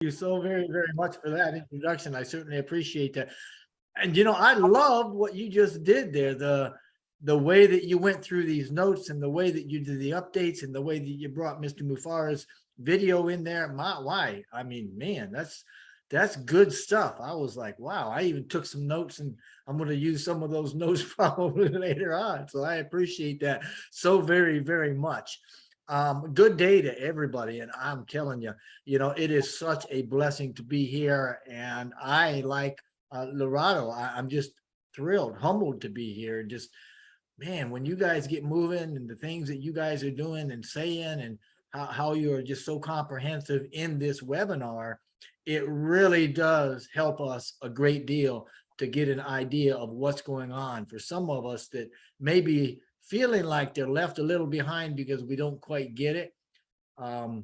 you so very, very much for that introduction. I certainly appreciate that. And I love what you just did there. The way that you went through these notes and the way that you did the updates and the way that you brought Mr. Mufara's video in there. Why? I mean, man, that's good stuff. I was like, wow, I even took some notes and I'm going to use some of those notes probably later on. So I appreciate that so very, very much. Good day to everybody. And I'm telling you, it is such a blessing to be here. And I like Lorado, I'm just thrilled, humbled to be here. Just, man, when you guys get moving and the things that you guys are doing and saying and how you are just so comprehensive in this webinar, it really does help us a great deal to get an idea of what's going on for some of us that may be feeling like they're left a little behind because we don't quite get it. I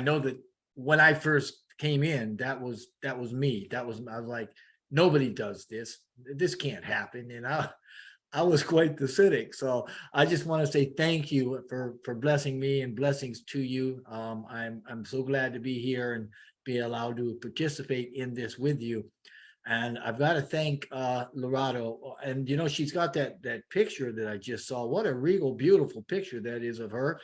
know that when I first came in, that was me. I was like, nobody does this. This can't happen. And I was quite the cynic. So I just want to say thank you for blessing me and blessings to you. I'm so glad to be here and be allowed to participate in this with you. And I've got to thank Lorado. And she's got that picture that I just saw. What a regal, beautiful picture that is of her.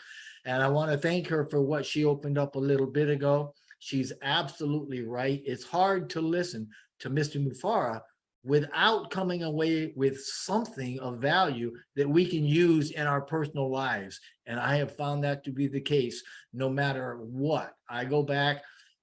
And I want to thank her for what she opened up a little bit ago. She's absolutely right. It's hard to listen to Mr. Mufara without coming away with something of value that we can use in our personal lives. And I have found that to be the case no matter what. I go back,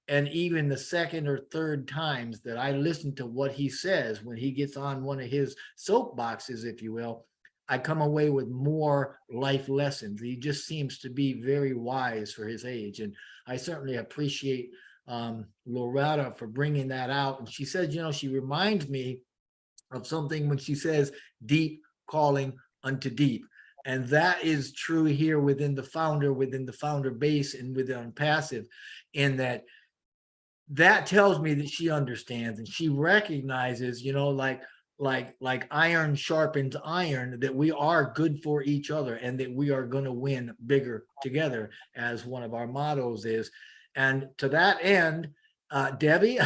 and even the second or third times that I listen to what he says when he gets on one of his soapboxes, if you will, I come away with more life lessons. He just seems to be very wise for his age. And I certainly appreciate Loretta for bringing that out. And she said, she reminds me of something when she says, deep calling unto deep. And that is true here within the founder base and within OnPassive, in that tells me that she understands and she recognizes, like iron sharpens iron, that we are good for each other and that we are going to win bigger together, as one of our mottos is. And to that end, Debbie,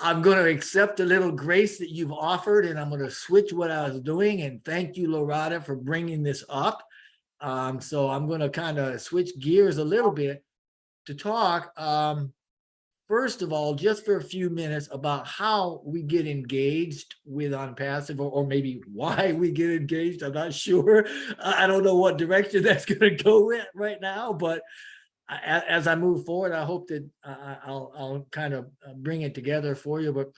I'm going to accept a little grace that you've offered, and I'm going to switch what I was doing. And thank you, Loretta, for bringing this up. So I'm going to kind of switch gears a little bit to talk, first of all, just for a few minutes, about how we get engaged with OnPassive, or maybe why we get engaged. I'm not sure. I don't know what direction that's going to go in right now, but as I move forward, I hope that I'll kind of bring it together for you. But,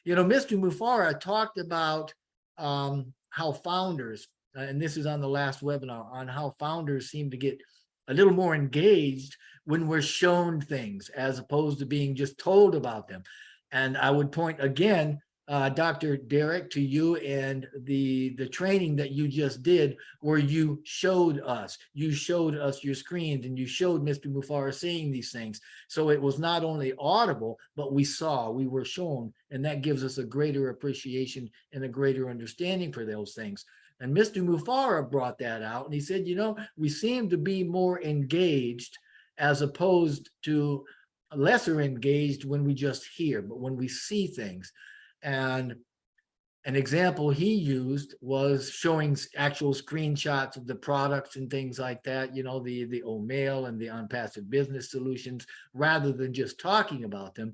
Mr. Mufara talked about how founders, and this is on the last webinar, on how founders seem to get a little more engaged when we're shown things as opposed to being just told about them. And I would point again, Dr. Derek, to you and the training that you just did, where you showed us your screens and you showed Mr. Mufara saying these things. So it was not only audible, but we were shown, and that gives us a greater appreciation and a greater understanding for those things. And Mr. Mufara brought that out, and he said, we seem to be more engaged as opposed to lesser engaged when we just hear, but when we see things. And an example he used was showing actual screenshots of the products and things like that, the OMail and the OnPassive business solutions, rather than just talking about them.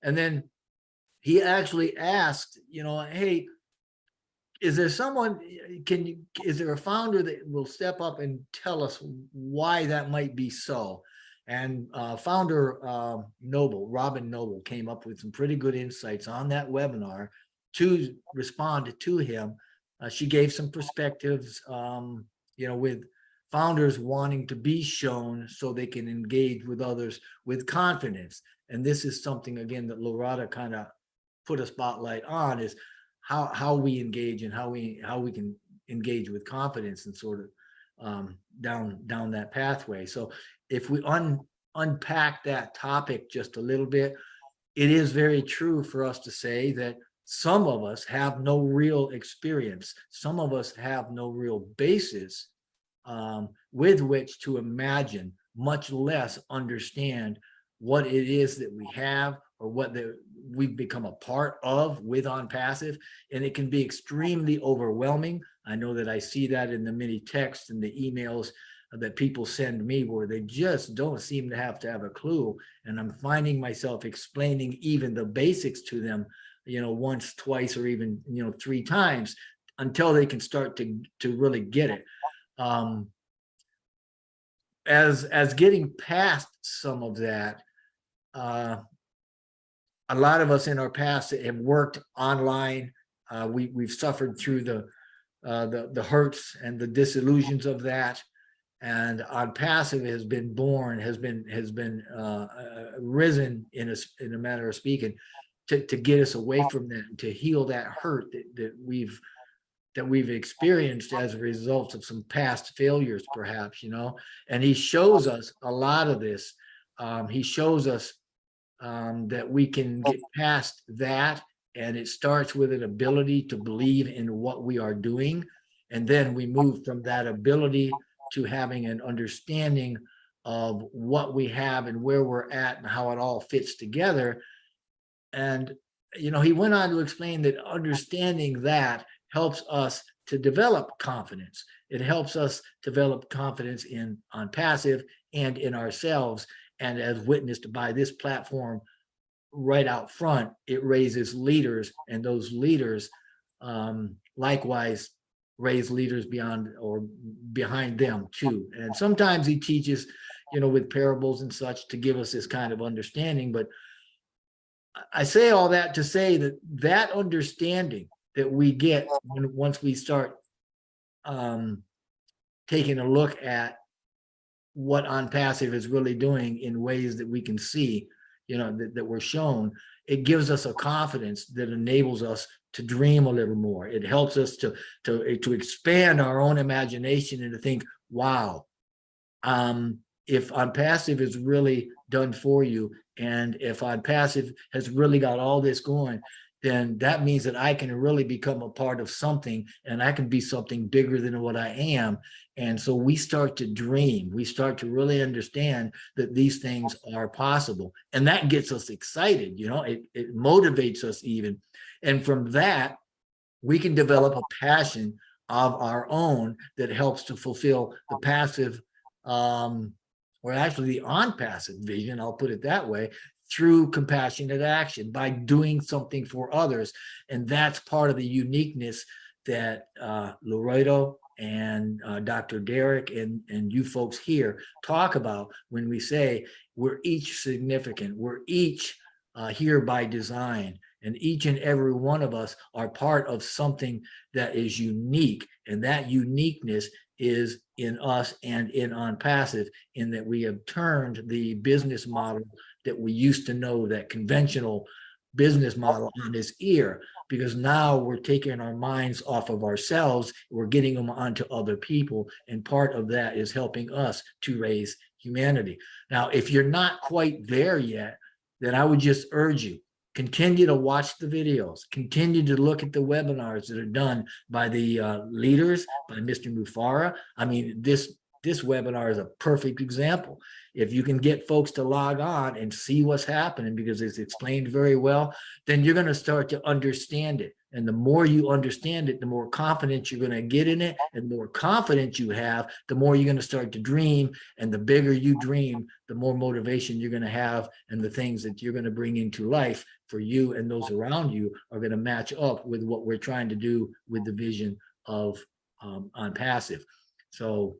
And then he actually asked, hey, is there a founder that will step up and tell us why that might be so? And founder Robin Noble, came up with some pretty good insights on that webinar to respond to him. She gave some perspectives, with founders wanting to be shown so they can engage with others with confidence. And this is something, again, that Loretta kind of put a spotlight on, is how we engage and how we can engage with confidence and sort of down that pathway. So if we unpack that topic just a little bit, it is very true for us to say that some of us have no real experience. Some of us have no real basis with which to imagine, much less understand what it is that we have or what we've become a part of with OnPassive, and it can be extremely overwhelming. I know that I see that in the many texts and the emails that people send me where they just don't seem to have a clue, and I'm finding myself explaining even the basics to them, once, twice, or even 3 times until they can start to really get it. As getting past some of that, a lot of us in our past have worked online. We've suffered through the hurts and the disillusions of that, and OnPassive has been born, has been risen in a matter of speaking, to get us away from that, to heal that hurt that we've experienced as a result of some past failures, perhaps, and he shows us a lot of this. He shows us that we can get past that, and it starts with an ability to believe in what we are doing, and then we move from that ability to having an understanding of what we have and where we're at and how it all fits together. And he went on to explain that understanding that helps us to develop confidence. It helps us develop confidence in OnPassive and in ourselves. And as witnessed by this platform right out front, it raises leaders, and those leaders likewise raise leaders beyond or behind them too. And sometimes he teaches, with parables and such to give us this kind of understanding. But I say all that to say that understanding that we get once we start taking a look at what OnPassive is really doing in ways that we can see, that we're shown, it gives us a confidence that enables us to dream a little more. It helps us to expand our own imagination and to think, wow, if OnPassive is really done for you, and if OnPassive has really got all this going, then that means that I can really become a part of something, and I can be something bigger than what I am. And so we start to dream. We start to really understand that these things are possible. And that gets us excited, it motivates us even. And from that, we can develop a passion of our own that helps to fulfill the passive, or actually the OnPassive vision, I'll put it that way, through compassionate action, by doing something for others. And that's part of the uniqueness that Laredo and Dr. Derek and you folks here talk about when we say we're each significant, we're each here by design, and each and every one of us are part of something that is unique, and that uniqueness is in us and in OnPassive, in that we have turned the business model that we used to know, that conventional business model, on its ear, because now we're taking our minds off of ourselves, we're getting them onto other people, and part of that is helping us to raise humanity. Now, if you're not quite there yet, then I would just urge you, continue to watch the videos, continue to look at the webinars that are done by the leaders, by Mr. Mufara. I mean, this webinar is a perfect example. If you can get folks to log on and see what's happening, because it's explained very well, then you're going to start to understand it. And the more you understand it, the more confidence you're going to get in it. And the more confidence you have, the more you're going to start to dream. And the bigger you dream, the more motivation you're going to have. And the things that you're going to bring into life for you and those around you are going to match up with what we're trying to do with the vision of OnPassive. So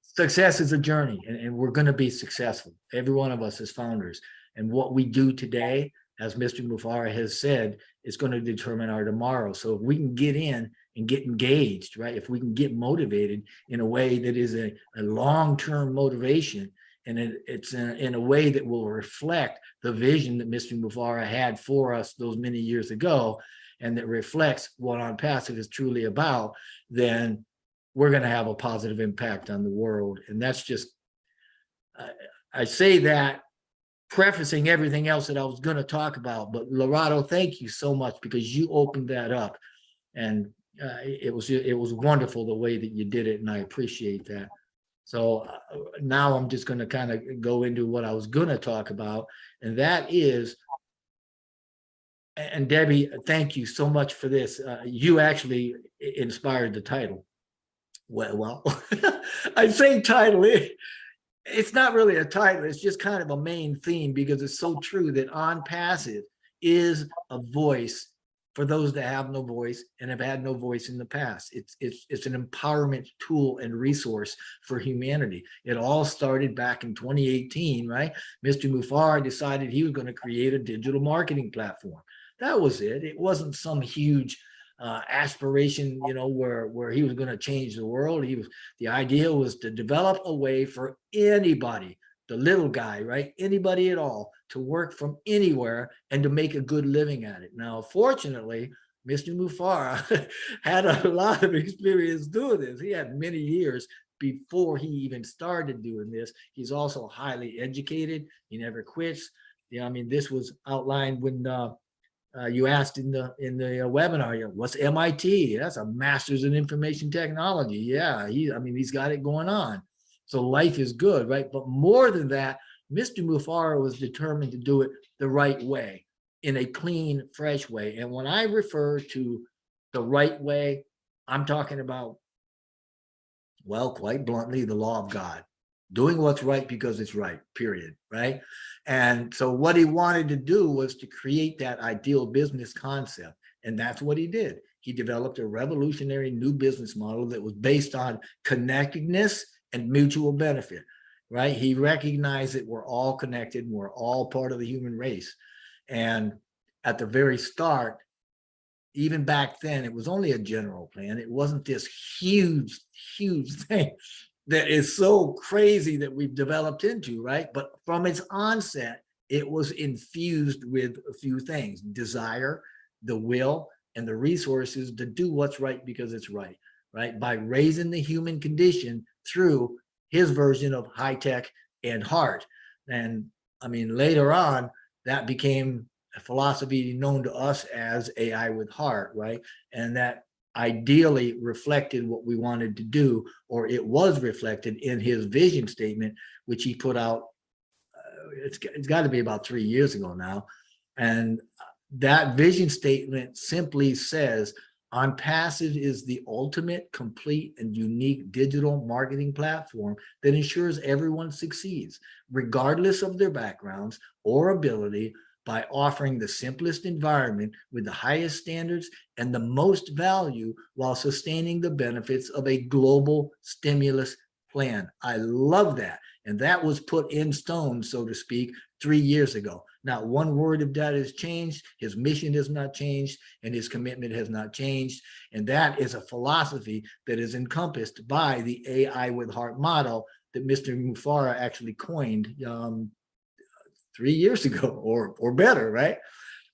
success is a journey, and we're going to be successful, every one of us as founders. And what we do today, as Mr. Mufara has said, is going to determine our tomorrow. So if we can get in and get engaged, right? If we can get motivated in a way that is a long-term motivation, and it's in a way that will reflect the vision that Mr. Mufara had for us those many years ago, and that reflects what OnPassive is truly about, then we're going to have a positive impact on the world. And that's just, I say that prefacing everything else that I was going to talk about. But Laredo, thank you so much, because you opened that up, and it was wonderful the way that you did it, and I appreciate that. So now I'm just going to kind of go into what I was going to talk about, and that is, and Debbie, thank you so much for this. You actually inspired the title. Well, I say title. It's not really a title. It's just kind of a main theme, because it's so true that OnPassive is a voice for those that have no voice and have had no voice in the past. It's an empowerment tool and resource for humanity. It all started back in 2018, right? Mr. Mufar decided he was going to create a digital marketing platform. That was it. It wasn't some huge aspiration, you know, where he was going to change the world. The idea was to develop a way for anybody, the little guy, right? Anybody at all, to work from anywhere and to make a good living at it. Now, fortunately, Mr. Mufara had a lot of experience doing this. He had many years before he even started doing this. He's also highly educated. He never quits. Yeah, I mean, this was outlined when you asked in the webinar, what's MIT? That's a master's in information technology. Yeah, he's got it going on. So life is good, right? But more than that, Mr. Mufara was determined to do it the right way, in a clean, fresh way. And when I refer to the right way, I'm talking about, well, quite bluntly, the law of God. Doing what's right because it's right, period, right? And so what he wanted to do was to create that ideal business concept. And that's what he did. He developed a revolutionary new business model that was based on connectedness and mutual benefit, right? He recognized that we're all connected and we're all part of the human race. And at the very start, even back then, it was only a general plan. It wasn't this huge, huge thing that is so crazy that we've developed into, right? But from its onset, it was infused with a few things: desire, the will, and the resources to do what's right because it's right, right? By raising the human condition through his version of high tech and heart. And I mean, later on, that became a philosophy known to us as AI with heart, right? And that ideally reflected what we wanted to do, or it was reflected in his vision statement, which he put out. It's got to be about 3 years ago now. And that vision statement simply says, OnPassive is the ultimate, complete, and unique digital marketing platform that ensures everyone succeeds, regardless of their backgrounds or ability, by offering the simplest environment with the highest standards and the most value, while sustaining the benefits of a global stimulus plan. I love that. And that was put in stone, so to speak, 3 years ago. Not one word of that has changed. His mission has not changed, and his commitment has not changed. And that is a philosophy that is encompassed by the AI with heart model that Mr. Mufara actually coined 3 years ago or better, right?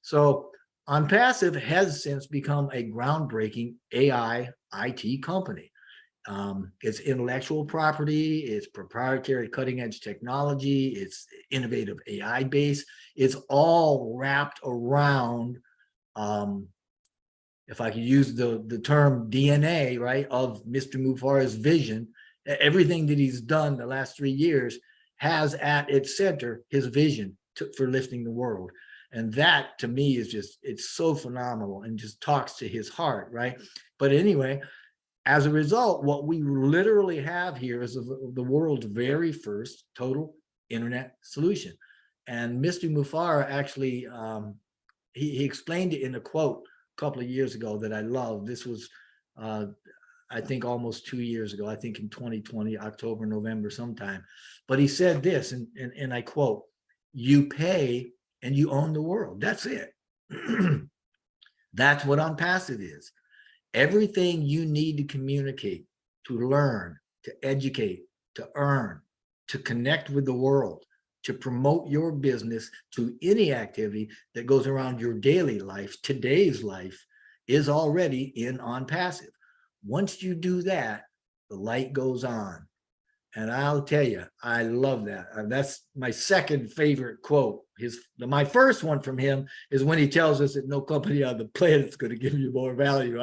So OnPassive has since become a groundbreaking AI IT company. It's intellectual property, it's proprietary cutting edge technology, it's innovative AI base. It's all wrapped around, if I could use the term DNA, right, of Mr. Mufara's vision. Everything that he's done the last 3 years has at its center his vision for lifting the world. And that to me is just, it's so phenomenal and just talks to his heart, right? But anyway, as a result, what we literally have here is the world's very first total internet solution. And Mr. Mufara actually, he explained it in a quote a couple of years ago that I love. This was, I think, almost 2 years ago, I think in 2020, October, November, sometime. But he said this, and I quote, "You pay and you own the world. That's it." That's what OnPassive is. Everything you need to communicate, to learn, to educate, to earn, to connect with the world, to promote your business, to any activity that goes around your daily life, today's life, is already in OnPassive. Once you do that, the light goes on. And I'll tell you, I love that. That's my second favorite quote. My first one from him is when he tells us that no company on the planet is going to give you more value.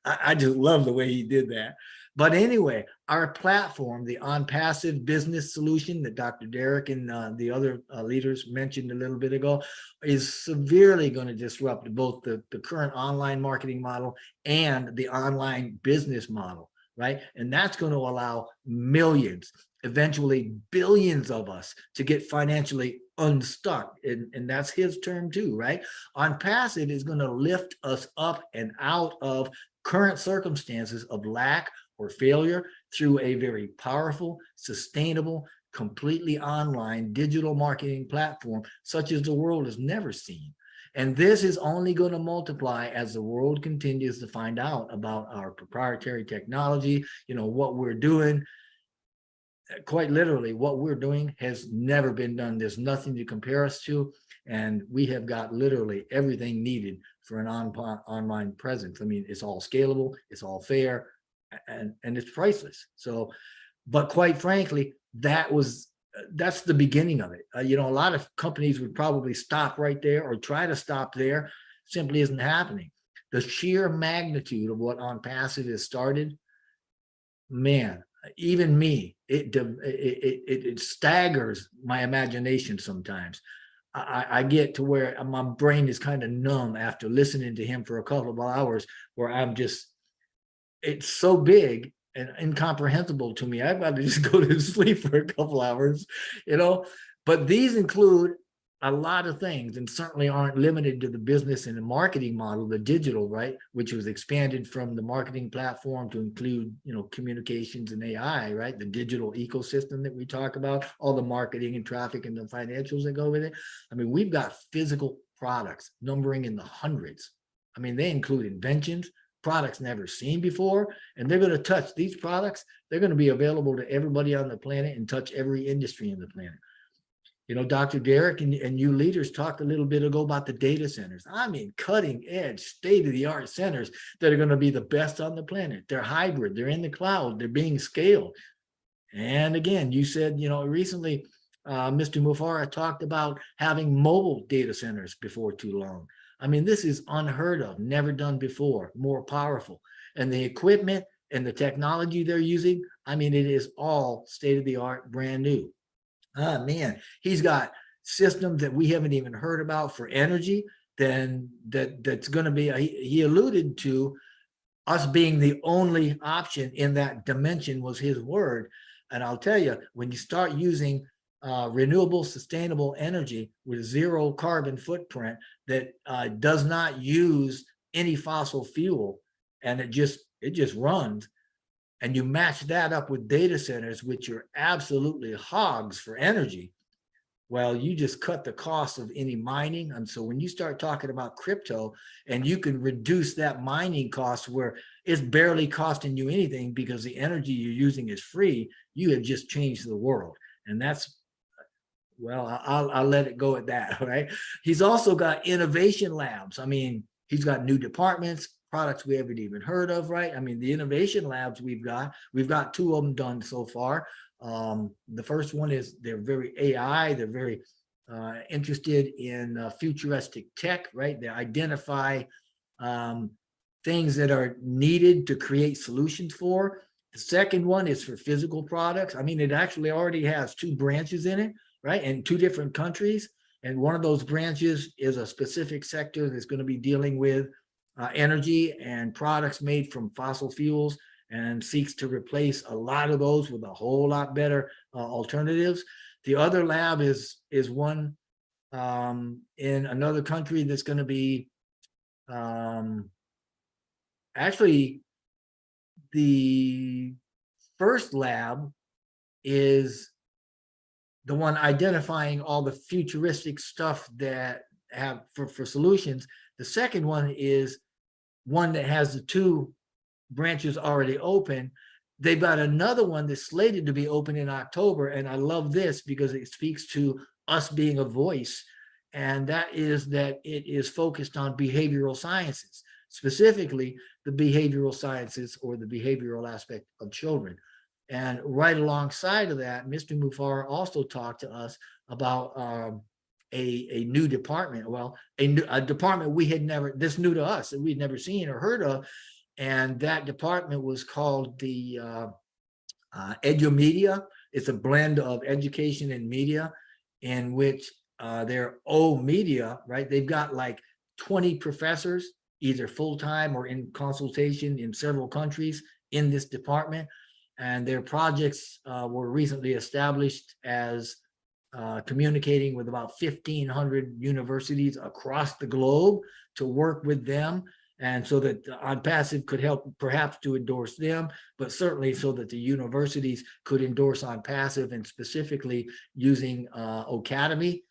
I just love the way he did that. But anyway, our platform, the OnPassive business solution that Dr. Derek and the other leaders mentioned a little bit ago, is severely going to disrupt both the current online marketing model and the online business model, right? And that's going to allow millions, eventually billions of us to get financially unstuck. And that's his term too, right? OnPassive is going to lift us up and out of current circumstances of lack or failure through a very powerful, sustainable, completely online digital marketing platform, such as the world has never seen. And this is only going to multiply as the world continues to find out about our proprietary technology, what we're doing. Quite literally, what we're doing has never been done. There's nothing to compare us to. And we have got literally everything needed for an online presence. I mean, it's all scalable, it's all fair, and it's priceless. So, but quite frankly, that's the beginning of it. A lot of companies would probably stop right there or try to stop there. Simply isn't happening. The sheer magnitude of what OnPassive has started, man, even me, it staggers my imagination sometimes. I get to where my brain is kind of numb after listening to him for a couple of hours, where it's so big and incomprehensible to me. I'd rather just go to sleep for a couple hours, But these include a lot of things, and certainly aren't limited to the business and the marketing model, the digital, right, which was expanded from the marketing platform to include, communications and AI, right, the digital ecosystem that we talk about, all the marketing and traffic and the financials that go with it. I mean, we've got physical products numbering in the hundreds. I mean, they include inventions, products never seen before, and they're going to touch these products. They're going to be available to everybody on the planet and touch every industry in the planet. Dr. Derek and you leaders talked a little bit ago about the data centers. I mean, cutting edge, state-of-the-art centers that are going to be the best on the planet. They're hybrid, they're in the cloud, they're being scaled. And again, you said, recently, Mr. Mufara talked about having mobile data centers before too long. I mean, this is unheard of, never done before, more powerful. And the equipment and the technology they're using, I mean, it is all state-of-the-art, brand new. Oh man, he's got systems that we haven't even heard about for energy. Then that's going to be. He alluded to us being the only option in that dimension, was his word. And I'll tell you, when you start using renewable, sustainable energy with zero carbon footprint that does not use any fossil fuel, and it just runs. And you match that up with data centers, which are absolutely hogs for energy, well, you just cut the cost of any mining. And so when you start talking about crypto and you can reduce that mining cost where it's barely costing you anything because the energy you're using is free, you have just changed the world. And that's, well, I'll let it go at that, right? He's also got innovation labs. I mean, he's got new departments, products we haven't even heard of, right? I mean, the innovation labs we've got two of them done so far. The first one is they're very AI, they're very interested in futuristic tech, right? They identify things that are needed to create solutions for. The second one is for physical products. I mean, it actually already has two branches in it, right? In two different countries. And one of those branches is a specific sector that's going to be dealing with energy and products made from fossil fuels, and seeks to replace a lot of those with a whole lot better alternatives. The other lab is one in another country that's going to be actually the first lab is the one identifying all the futuristic stuff that have for solutions. The second one is one that has the two branches already open. They've got another one that's slated to be open in October. And I love this because it speaks to us being a voice. And that is that it is focused on behavioral sciences, specifically the behavioral sciences or the behavioral aspect of children. And right alongside of that, Mr. Mufara also talked to us about a new department. Well, a department we had never, this new to us, that we'd never seen or heard of. And that department was called the EduMedia. It's a blend of education and media, in which their O Media, right? They've got like 20 professors, either full-time or in consultation in several countries in this department. And their projects were recently established as communicating with about 1,500 universities across the globe to work with them. And so that OnPassive could help perhaps to endorse them, but certainly so that the universities could endorse OnPassive, and specifically using Academy.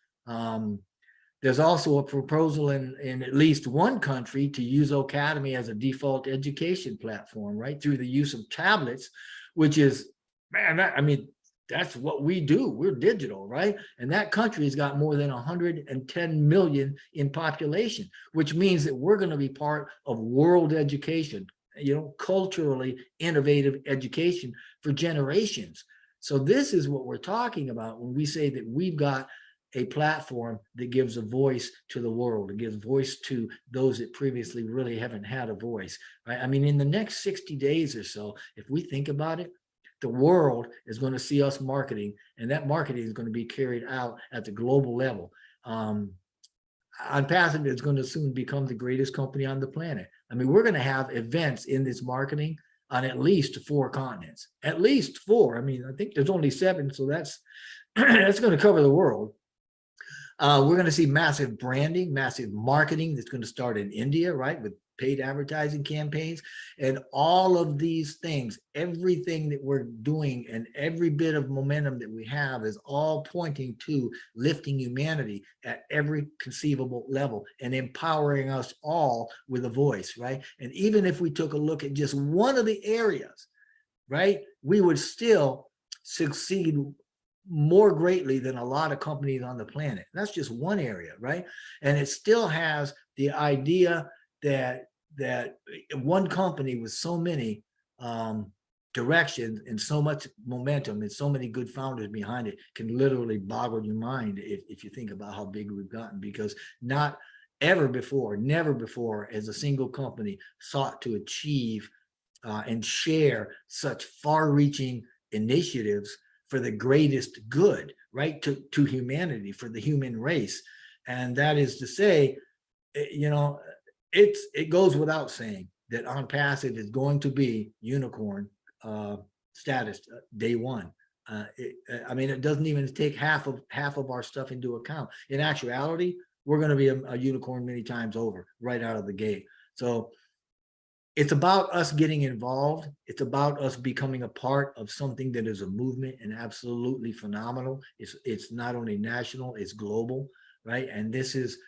There's also a proposal in at least one country to use Academy as a default education platform, right? Through the use of tablets, which is, man, I mean, that's what we do. We're digital, right? And that country has got more than 110 million in population, which means that we're going to be part of world education, culturally innovative education for generations. So this is what we're talking about when we say that we've got a platform that gives a voice to the world. It gives voice to those that previously really haven't had a voice, right? I mean, in the next 60 days or so, if we think about it, the world is going to see us marketing, and that marketing is going to be carried out at the global level. OnPassive is going to soon become the greatest company on the planet. I mean, we're going to have events in this marketing on at least 4 continents, at least 4. I mean, I think there's only 7, so that's that's going to cover the world. We're going to see massive branding, massive marketing that's going to start in India, right, with paid advertising campaigns, and all of these things, everything that we're doing and every bit of momentum that we have is all pointing to lifting humanity at every conceivable level and empowering us all with a voice, right? And even if we took a look at just one of the areas, right, we would still succeed more greatly than a lot of companies on the planet. That's just one area, right? And it still has the idea that one company with so many directions and so much momentum and so many good founders behind it can literally boggle your mind if you think about how big we've gotten, because not ever before, never before has a single company sought to achieve and share such far-reaching initiatives for the greatest good, right, to humanity, for the human race. And that is to say, it goes without saying that OnPassive is going to be unicorn status day one. I mean, it doesn't even take half of our stuff into account. In actuality, we're going to be a unicorn many times over right out of the gate. So it's about us getting involved. It's about us becoming a part of something that is a movement and absolutely phenomenal. It's not only national, it's global, right? And this is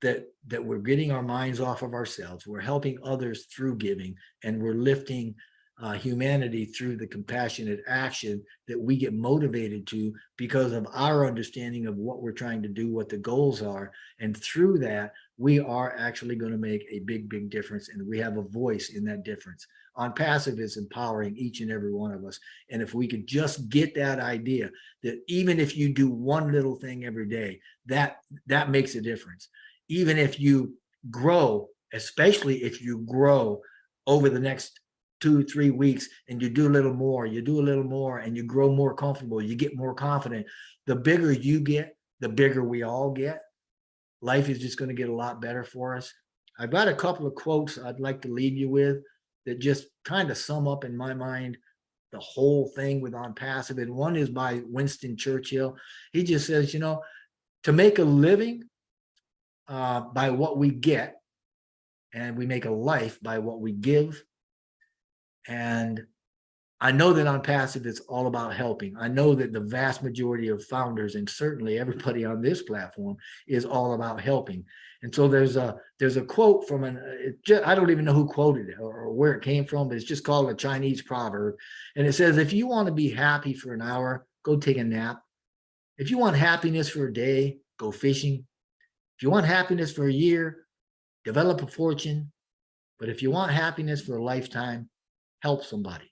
that we're getting our minds off of ourselves. We're helping others through giving, and we're lifting humanity through the compassionate action that we get motivated to because of our understanding of what we're trying to do, what the goals are. And through that, we are actually going to make a big, big difference. And we have a voice in that difference. OnPassive is empowering each and every one of us. And if we could just get that idea that even if you do one little thing every day, that makes a difference. Even if you grow, especially if you grow over the next 2-3 weeks and you do a little more, and you grow more comfortable, you get more confident, the bigger you get, the bigger we all get. Life is just going to get a lot better for us. I've got a couple of quotes I'd like to leave you with that just kind of sum up in my mind the whole thing with OnPassive. And one is by Winston Churchill. He just says, to make a living by what we get, and we make a life by what we give. And I know that OnPassive is all about helping. I know that the vast majority of founders, and certainly everybody on this platform, is all about helping. And so there's a quote from I don't even know who quoted it or where it came from, but it's just called a Chinese proverb. And it says, if you want to be happy for an hour, go take a nap. If you want happiness for a day, go fishing. If you want happiness for a year, develop a fortune. But if you want happiness for a lifetime, help somebody.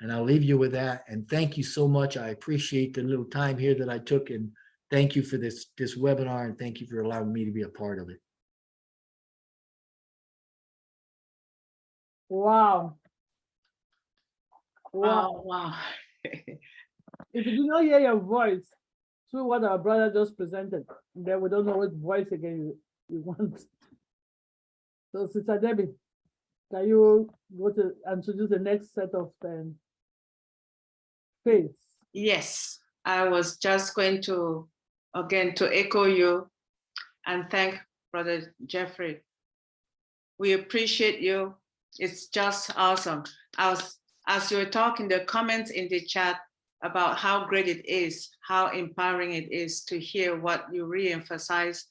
And I'll leave you with that. And thank you so much. I appreciate the little time here that I took. And thank you for this webinar. And thank you for allowing me to be a part of it. Wow. Wow, wow. If you do not hear your voice through what our brother just presented, then we don't know what voice again you want. So, Sister Debbie, can you go to introduce the next set of faiths? Yes, I was just going to, again, to echo you and thank Brother Jeffrey. We appreciate you. It's just awesome. As you were talking, the comments in the chat about how great it is, how empowering it is to hear what you re-emphasize